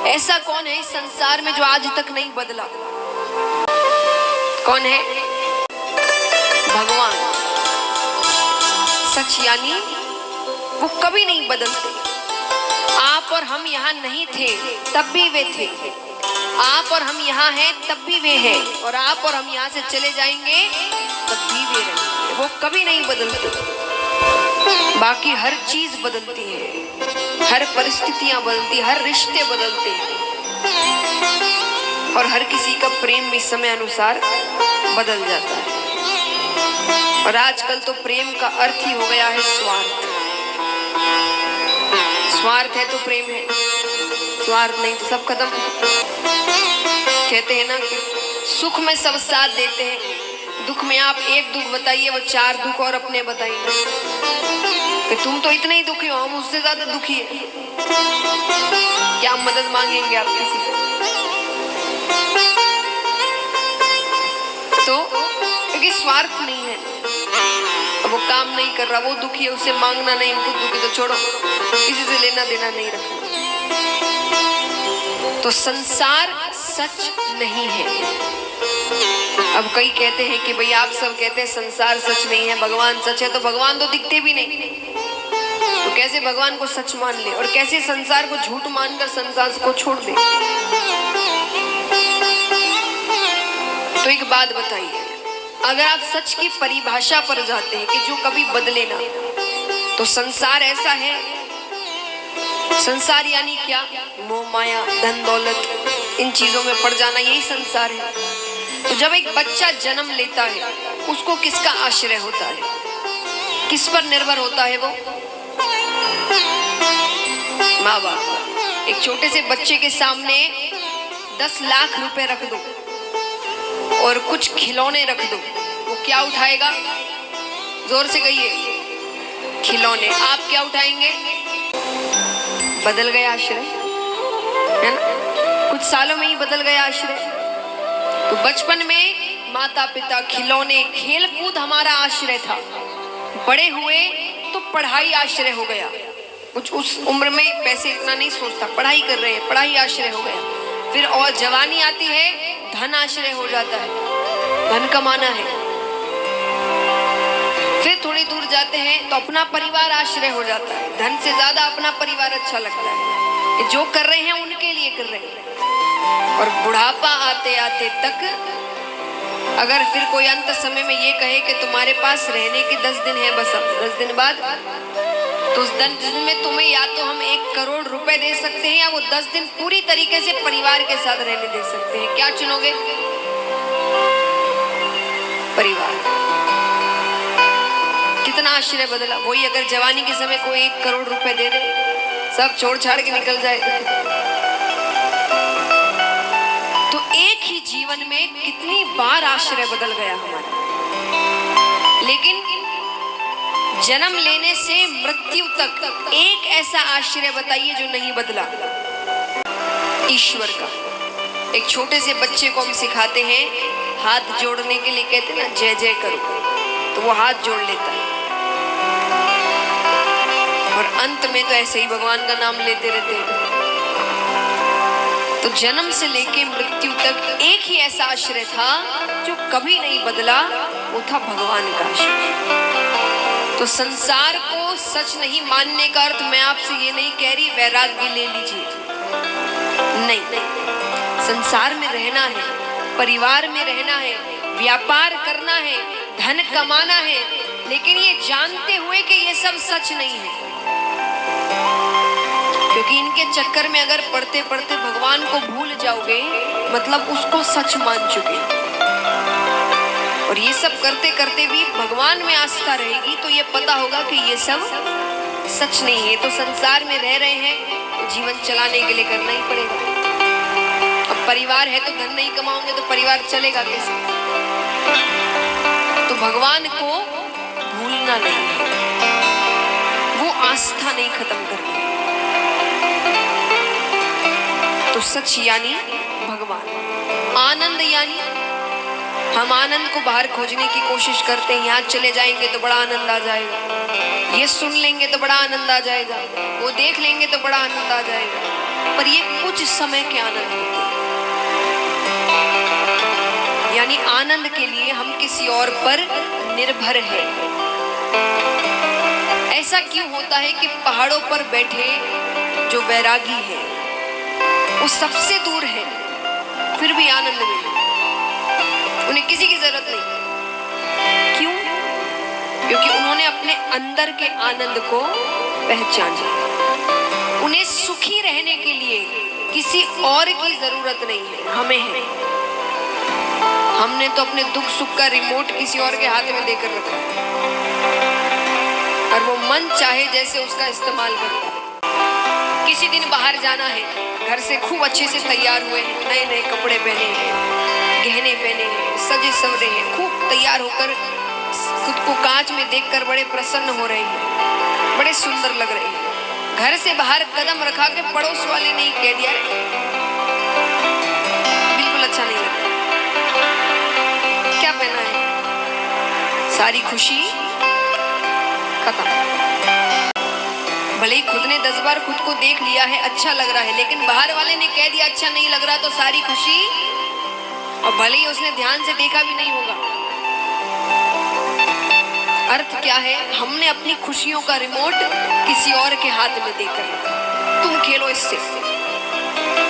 ऐसा कौन है इस संसार में जो आज तक नहीं बदला? कौन है? भगवान। सच यानी वो कभी नहीं बदलते। आप और हम यहाँ नहीं थे तब भी वे थे, आप और हम यहाँ हैं तब भी वे हैं, और आप और हम यहाँ से चले जाएंगे तब भी वे रहेंगे। वो कभी नहीं बदलते। बाकी हर चीज बदलती है, हर परिस्थितियां बदलती, हर रिश्ते बदलते हैं, और हर किसी का प्रेम भी समय अनुसार बदल जाता है। और आजकल तो प्रेम का अर्थ ही हो गया है स्वार्थ। स्वार्थ है तो प्रेम है, स्वार्थ नहीं तो सब खत्म। कहते हैं ना कि सुख में सब साथ देते हैं, दुख में आप एक दुख बताइए वो 4 दुख और अपने बताइए कि तुम तो इतने ही दुखी हो, हम उससे ज्यादा दुखी है। क्या मदद मांगेंगे आप किसी से? तो क्योंकि स्वार्थ नहीं है, वो काम नहीं कर रहा, वो दुखी है, उसे मांगना नहीं, उनको दुखी तो छोड़ो, किसी से लेना देना नहीं रखना। तो संसार सच नहीं है। अब कई कहते हैं कि भाई आप सब कहते हैं संसार सच नहीं है, भगवान सच है, तो भगवान तो दिखते भी नहीं, तो कैसे भगवान को सच मान ले, और कैसे संसार को झूठ मानकर संसार को छोड़ दे? तो एक बात बताइए, अगर आप सच की परिभाषा पर जाते हैं कि जो कभी बदले ना, तो संसार ऐसा है? संसार यानी क्या? मोह माया, धन दौलत, इन चीजों में पड़ जाना, यही संसार है। तो जब एक बच्चा जन्म लेता है, उसको किसका आश्रय होता है? किस पर निर्भर होता है वो? माँ बाप। एक छोटे से बच्चे के सामने 10 लाख रुपए रख दो और कुछ खिलौने रख दो, वो क्या उठाएगा? जोर से कहिए। खिलौने। आप क्या उठाएंगे? बदल गया आश्रय, है ना? कुछ सालों में ही बदल गया आश्रय। तो बचपन में माता पिता, खिलौने, खेल कूद हमारा आश्रय था। बड़े हुए तो पढ़ाई आश्रय हो गया। कुछ उस उम्र में पैसे इतना नहीं सोचता, पढ़ाई कर रहे हैं, पढ़ाई आश्रय हो गया। फिर और जवानी आती है, धन आश्रय हो जाता है, धन कमाना है। फिर थोड़ी दूर जाते हैं तो अपना परिवार आश्रय हो जाता है, धन से ज्यादा अपना परिवार अच्छा लगता है। जो कर रहे हैं उनके लिए कर रहे हैं। और बुढ़ापा आते आते तक अगर फिर कोई अंत समय में ये कहे कि तुम्हारे पास रहने के 10 दिन है, बस अब 10 दिन बाद, तो उस 10 दिन में तुम्हें या तो हम 1 करोड़ रुपए दे सकते हैं, या वो 10 दिन पूरी तरीके से परिवार के साथ रहने दे सकते हैं। क्या चुनोगे? परिवार। कितना आश्रय बदला। वही अगर जवानी के समय कोई 1 करोड़ रुपए दे दे, सब छोड़ छाड़ के निकल जाए। तो एक ही जीवन में कितनी बार आश्रय बदल गया हमारा। लेकिन जन्म लेने से मृत्यु तक एक ऐसा आश्रय बताइए जो नहीं बदला। ईश्वर का। एक छोटे से बच्चे को हम सिखाते हैं हाथ जोड़ने के लिए, कहते हैं ना जय जय करो, तो वो हाथ जोड़ लेता है। और अंत में तो ऐसे ही भगवान का नाम लेते रहते हैं। तो जन्म से लेके मृत्यु तक एक ही ऐसा आश्रय था जो कभी नहीं बदला, वो था भगवान का आश्रय। तो संसार को सच नहीं मानने का अर्थ मैं आपसे ये नहीं कह रही वैराग्य ले लीजिए, नहीं। संसार में रहना है, परिवार में रहना है, व्यापार करना है, धन कमाना है, लेकिन ये जानते हुए कि ये सब सच नहीं है। क्योंकि इनके चक्कर में अगर पढ़ते पढ़ते भगवान को भूल जाओगे, मतलब उसको सच मान चुके। और ये सब करते करते भी भगवान में आस्था रहेगी तो ये पता होगा कि ये सब सच नहीं है। तो संसार में रह रहे हैं तो जीवन चलाने के लिए करना ही पड़ेगा। अब परिवार है तो धन नहीं कमाओगे तो परिवार चलेगा कैसे? तो भगवान को भूलना नहीं है, वो आस्था नहीं खत्म करनी। तो सच यानी भगवान। आनंद यानी हम आनंद को बाहर खोजने की कोशिश करते हैं। यहाँ चले जाएंगे तो बड़ा आनंद आ जाएगा, ये सुन लेंगे तो बड़ा आनंद आ जाएगा, वो देख लेंगे तो बड़ा आनंद आ जाएगा। पर ये कुछ समय के आनंद होते हैं। यानी आनंद के लिए हम किसी और पर निर्भर हैं। ऐसा क्यों होता है कि पहाड़ों पर बैठे जो वैरागी है वो सबसे दूर है, फिर भी आनंद मिले, उन्हें किसी की जरूरत नहीं। क्यों? क्योंकि उन्होंने अपने अंदर के आनंद को पहचाना। उन्हें सुखी रहने के लिए किसी और की जरूरत नहीं है, हमें है। हमने तो अपने दुख सुख का रिमोट किसी और के हाथ में देकर रखा है और वो मन चाहे जैसे उसका इस्तेमाल करता है। किसी दिन बाहर जाना है, घर से खूब अच्छे से तैयार हुए हैं, नए नए कपड़े पहने हैं, गहने पहने हैं, सजे सवरे हैं, खूब तैयार होकर खुद को कांच में देखकर बड़े प्रसन्न हो रहे हैं, बड़े सुंदर लग रहे हैं। घर से बाहर कदम रखा के पड़ोस वाले ने कह दिया बिल्कुल अच्छा नहीं लग रहा, क्या पहना है, सारी खुशी खत्म। भले ही खुद ने 10 बार खुद को देख लिया है, अच्छा लग रहा है, लेकिन बाहर वाले ने कह दिया अच्छा नहीं लग रहा तो सारी खुशी, और भले ही उसने ध्यान से देखा भी नहीं होगा। अर्थ क्या है? हमने अपनी खुशियों का रिमोट किसी और के हाथ में देकर रखा। तुम खेलो इससे,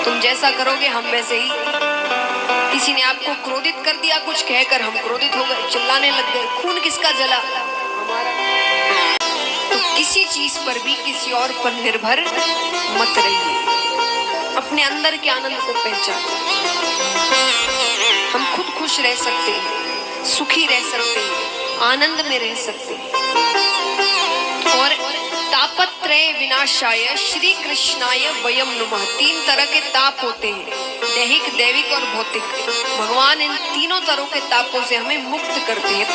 तुम जैसा करोगे हम वैसे ही। किसी ने आपको क्रोधित कर दिया, कुछ कहकर हम क्रोधित हो गए, चिल्लाने लग गए, खून किसका जला? हमारा। तो किसी चीज पर भी किसी और पर निर्भर मत रहिए, अपने अंदर के आनंद को पहचानो। हम खुद खुश रह सकते हैं, सुखी रह सकते हैं, आनंद में रह सकते हैं। और तापत्रय विनाशाय श्री कृष्णाय वयम नमः। 3 तरह के ताप होते हैं, दैहिक, दैविक और भौतिक। भगवान इन तीनों तरह के तापों से हमें मुक्त करते हैं।